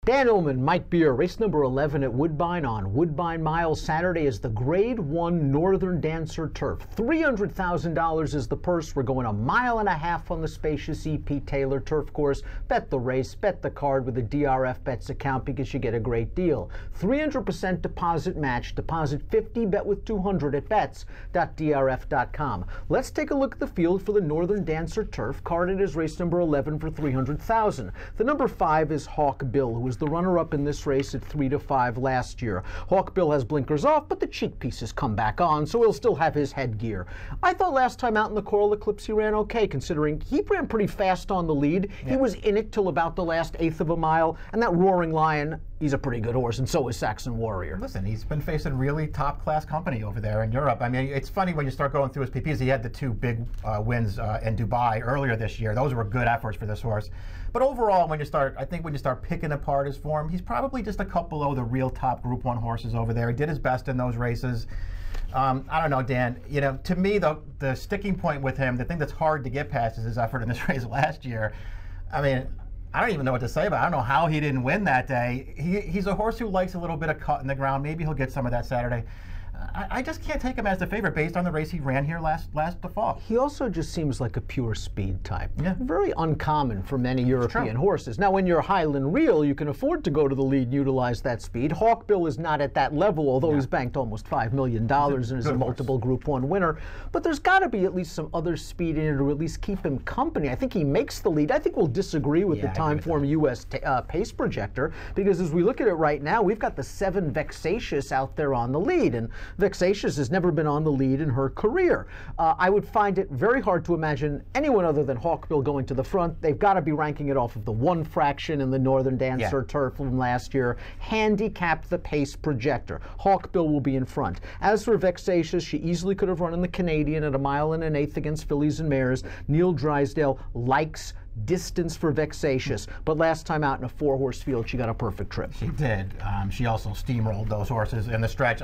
Dan Illman, Mike Beer, race number 11 at Woodbine on Woodbine Mile. Saturday is the Grade 1 Northern Dancer Turf. $300,000 is the purse. We're going 1.5 miles on the spacious E.P. Taylor turf course. Bet the race, bet the card with a DRF Bets account because you get a great deal. 300% deposit match. Deposit 50, bet with 200 at bets.drf.com. Let's take a look at the field for the Northern Dancer Turf. Carded as race number 11 for $300,000. The number 5 is Hawk Bill, who was the runner-up in this race at 3-5 last year. Hawk Bill has blinkers off, but the cheek pieces come back on, so he'll still have his headgear. I thought last time out in the Coral Eclipse he ran okay, considering he ran pretty fast on the lead. Yeah. He was in it till about the last 1/8 of a mile, and that Roaring Lion, he's a pretty good horse, and so is Saxon Warrior. Listen, he's been facing really top-class company over there in Europe. I mean, it's funny when you start going through his PPs. He had the 2 big wins in Dubai earlier this year. Those were good efforts for this horse. But overall, I think when you start picking apart his form, he's probably just a couple below the real top Group 1 horses over there. He did his best in those races. I don't know, Dan. You know, to me, the sticking point with him, the thing that's hard to get past is his effort in this race last year. I mean, I don't even know what to say about it. I don't know how he didn't win that day. He's a horse who likes a little bit of cut in the ground. Maybe he'll get some of that Saturday. I just can't take him as the favorite based on the race he ran here last fall. He also just seems like a pure speed type. Yeah. Very uncommon for many European horses. Now, when you're Highland Real, you can afford to go to the lead and utilize that speed. Hawk Bill is not at that level, although he's banked almost $5 million and is a multiple Group 1 winner. But there's got to be at least some other speed in it to at least keep him company. I think he makes the lead. I think we'll disagree with the Timeform US pace projector, because as we look at it right now, we've got the 7 Vexatious out there on the lead. And Vexatious has never been on the lead in her career. I would find it very hard to imagine anyone other than Hawk Bill going to the front. They've got to be ranking it off of the 1 fraction in the Northern Dancer Turf from last year. Handicapped the pace projector. Hawk Bill will be in front. As for Vexatious, she easily could have run in the Canadian at 1 1/8 miles against fillies and mares. Neil Drysdale likes distance for Vexatious, but last time out in a 4-horse field, she got a perfect trip. She did. She also steamrolled those horses in the stretch.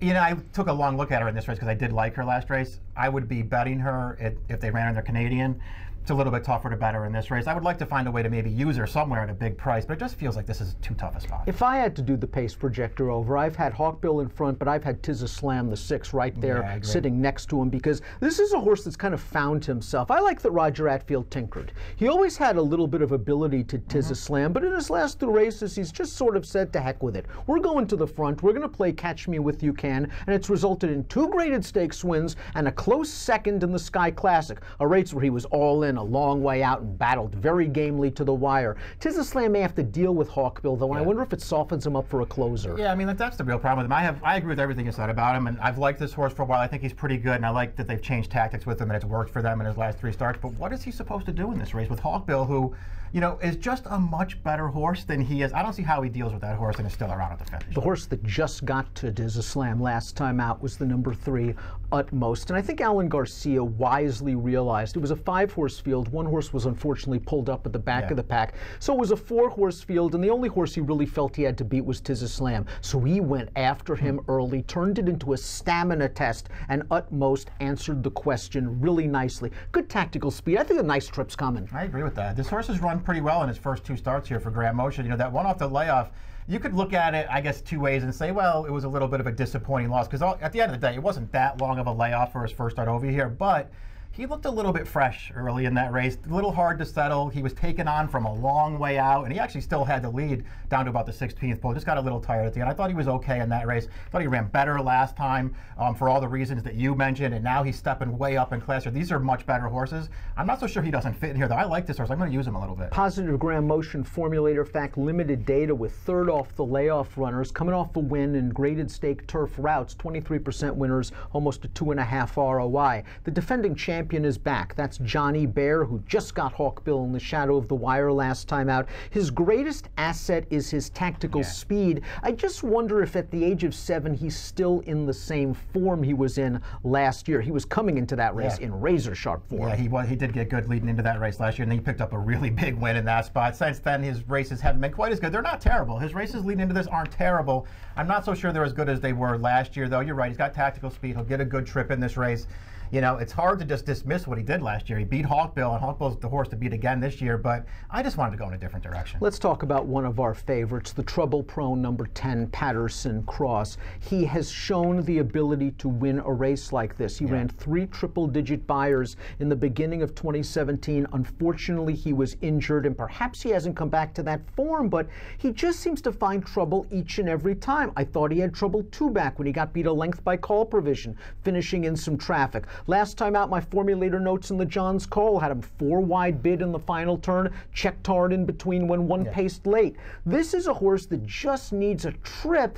You know, I took a long look at her in this race because I did like her last race. I would be betting her if they ran in their Canadian. It's a little bit tougher to bet her in this race. I would like to find a way to maybe use her somewhere at a big price, but it just feels like this is too tough a spot. If I had to do the pace projector over, I've had Hawk Bill in front, but I've had Tizza Slam, the 6, right there sitting next to him, because this is a horse that's kind of found himself. I like that Roger Attfield tinkered. He always had a little bit of ability to Tizza Slam, but in his last 2 races, he's just sort of said to heck with it. We're going to the front. We're going to play Catch Me With You Can, and it's resulted in 2 graded stakes wins and a close second in the Sky Classic, a race where he was all in a long way out and battled very gamely to the wire. Tizza Slam may have to deal with Hawk Bill, though, and I wonder if it softens him up for a closer. Yeah, I mean, that's the real problem with him. I agree with everything you said about him, and I've liked this horse for a while. I think he's pretty good, and I like that they've changed tactics with him, and it's worked for them in his last 3 starts. But what is he supposed to do in this race with Hawk Bill, who, you know, is just a much better horse than he is? I don't see how he deals with that horse and is still around at the finish. The horse that just got to Tizza Slam last time out was the number 3, Utmost, and I think Alan Garcia wisely realized it was a 5-horse field. 1 horse was unfortunately pulled up at the back of the pack, so it was a 4-horse field, and the only horse he really felt he had to beat was Tizza Slam. So he went after him early, turned it into a stamina test, and Utmost answered the question really nicely. Good tactical speed. I think a nice trip's coming. I agree with that. This horse has run pretty well in his first 2 starts here for Grand Motion. You know, that one off the layoff, you could look at it, I guess, 2 ways and say, well, it was a little bit of a disappointing loss, because at the end of the day, it wasn't that long of a layoff for his first start over here, but he looked a little bit fresh early in that race, a little hard to settle. He was taken on from a long way out, and he actually still had the lead down to about the 16th pole. Just got a little tired at the end. I thought he was okay in that race. I thought he ran better last time for all the reasons that you mentioned, and now he's stepping way up in class. These are much better horses. I'm not so sure he doesn't fit in here, though. I like this horse. I'm going to use him a little bit. Positive Grand Motion formulator fact, limited data with 3rd off the layoff runners, coming off a win in graded stake turf routes, 23% winners, almost a 2.5 ROI. The defending champion is back. That's Johnny Bear, who just got Hawk Bill in the shadow of the wire last time out. His greatest asset is his tactical speed. I just wonder if at the age of 7 he's still in the same form he was in last year. He was coming into that race in razor sharp form. Yeah, he did get good leading into that race last year, and then he picked up a really big win in that spot. Since then, his races haven't been quite as good. They're not terrible. His races leading into this aren't terrible. I'm not so sure they're as good as they were last year, though. You're right. He's got tactical speed. He'll get a good trip in this race. You know, it's hard to just dismiss what he did last year. He beat Hawkbill, and Hawkbill's the horse to beat again this year, but I just wanted to go in a different direction. Let's talk about one of our favorites, the trouble-prone number 10, Patterson Cross. He has shown the ability to win a race like this. He ran 3 triple-digit buyers in the beginning of 2017. Unfortunately, he was injured, and perhaps he hasn't come back to that form, but he just seems to find trouble each and every time. I thought he had trouble too back when he got beat a length by call provision, finishing in some traffic. Last time out, my formulator notes in the Johns Call had him 4 wide bid in the final turn, checked hard in between when one paced late. This is a horse that just needs a trip.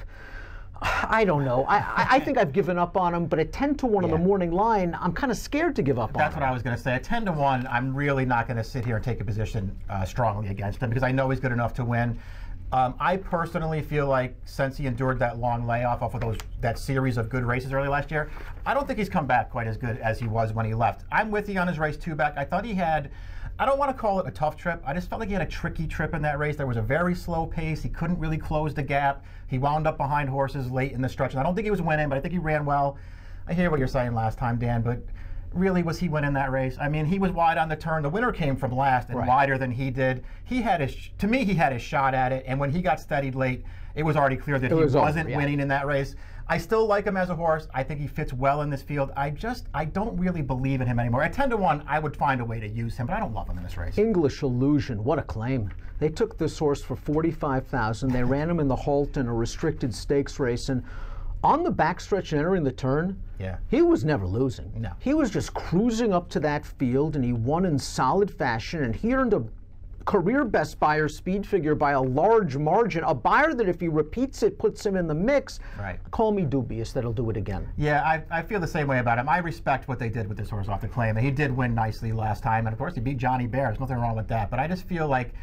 I don't know. I think I've given up on him, but at 10-1 on the morning line, I'm kind of scared to give up on him. That's what I was going to say. At 10-1, I'm really not going to sit here and take a position strongly against him because I know he's good enough to win. I personally feel like since he endured that long layoff off of that series of good races early last year, I don't think he's come back quite as good as he was when he left. I'm with you on his race 2 back. I thought he had, I don't want to call it a tough trip. I just felt like he had a tricky trip in that race. There was a very slow pace. He couldn't really close the gap. He wound up behind horses late in the stretch. And I don't think he was winning, but I think he ran well. I hear what you're saying last time, Dan, but really, was he winning that race? I mean, he was wide on the turn. The winner came from last and wider than he did. He had his, to me, he had his shot at it. And when he got steadied late, it was already clear that he wasn't winning in that race. I still like him as a horse. I think he fits well in this field. I don't really believe in him anymore. At 10-1, I would find a way to use him, but I don't love him in this race. English Illusion, what a claim. They took this horse for $45,000. They ran him in the Halton, a restricted stakes race, and on the backstretch and entering the turn, he was never losing. No. He was just cruising up to that field, and he won in solid fashion, and he earned a career best buyer speed figure by a large margin, a buyer that if he repeats it puts him in the mix. Call me dubious that he'll do it again. Yeah, I feel the same way about him. I respect what they did with this horse off the claim. He did win nicely last time, and of course he beat Johnny Bear. There's nothing wrong with that, but I just feel like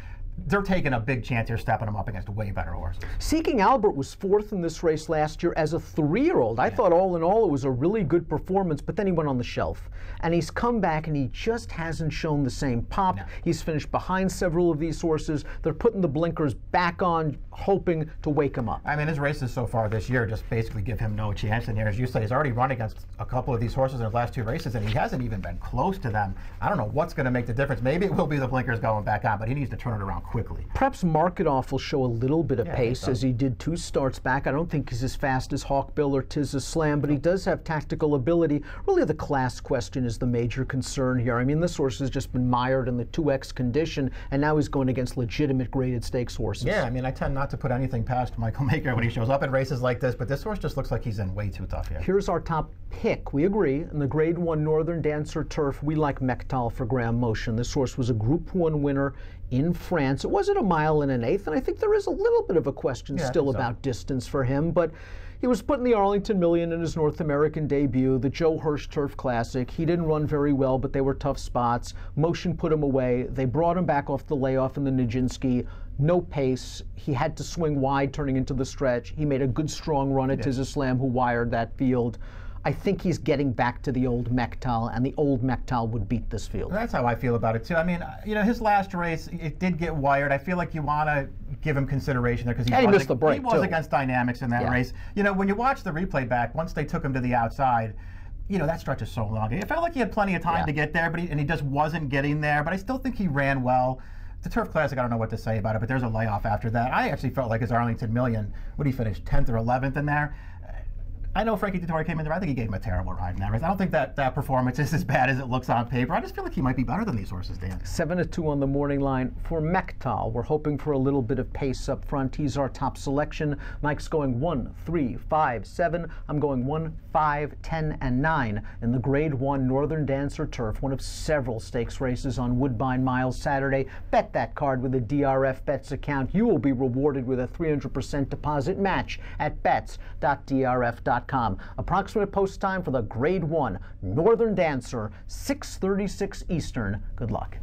they're taking a big chance here, stepping him up against a way better horse. Seeking Albert was 4th in this race last year as a 3-year-old. I thought all in all it was a really good performance, but then he went on the shelf. And he's come back and he just hasn't shown the same pop. He's finished behind several of these horses. They're putting the blinkers back on, hoping to wake him up. I mean, his races so far this year just basically give him no chance. And as you say, he's already run against a couple of these horses in his last 2 races, and he hasn't even been close to them. I don't know what's going to make the difference. Maybe it will be the blinkers going back on, but he needs to turn it around quickly. Perhaps Market Off will show a little bit of pace as he did 2 starts back. I don't think he's as fast as Hawkbill or Tis a Slam, but he does have tactical ability. Really, the class question is the major concern here. I mean, this horse has just been mired in the 2X condition, and now he's going against legitimate graded stakes horses. Yeah, I mean, I tend not to put anything past Michael Maker when he shows up in races like this, but this horse just looks like he's in way too tough here. Here's our top pick. We agree. In the Grade 1 Northern Dancer Turf, we like Mechtal for Graham Motion. This horse was a Group 1 winner in France. It wasn't 1 1/8, and I think there is a little bit of a question still about distance for him, but he was put in the Arlington Million in his North American debut, the Joe Hirsch Turf Classic. He didn't run very well, but they were tough spots. Motion put him away. They brought him back off the layoff in the Nijinsky. No pace. He had to swing wide turning into the stretch. He made a good strong run at Tis a Slam, who wired that field. I think he's getting back to the old Mechtal, and the old Mechtal would beat this field. That's how I feel about it, too. I mean, you know, his last race, it did get wired. I feel like you want to give him consideration there because he missed the break, he was against Dynamics in that race. You know, when you watch the replay back, once they took him to the outside, you know, that stretch is so long. It felt like he had plenty of time to get there, but he just wasn't getting there. But I still think he ran well. The Turf Classic, I don't know what to say about it, but there's a layoff after that. I actually felt like his Arlington Million, would he finish 10th or 11th in there? I know Frankie Dettori came in there. I think he gave him a terrible ride in that race. I don't think that performance is as bad as it looks on paper. I just feel like he might be better than these horses, Dan. 7-2 on the morning line for Mechtal. We're hoping for a little bit of pace up front. He's our top selection. Mike's going 1, 3, 5, 7. I'm going 1, 5, 10, and 9 in the Grade 1 Northern Dancer Turf, one of several stakes races on Woodbine Miles Saturday. Bet that card with a DRF Bets account. You will be rewarded with a 300% deposit match at bets.drf.com. Approximate post time for the Grade 1 Northern Dancer, 6:36 Eastern. Good luck.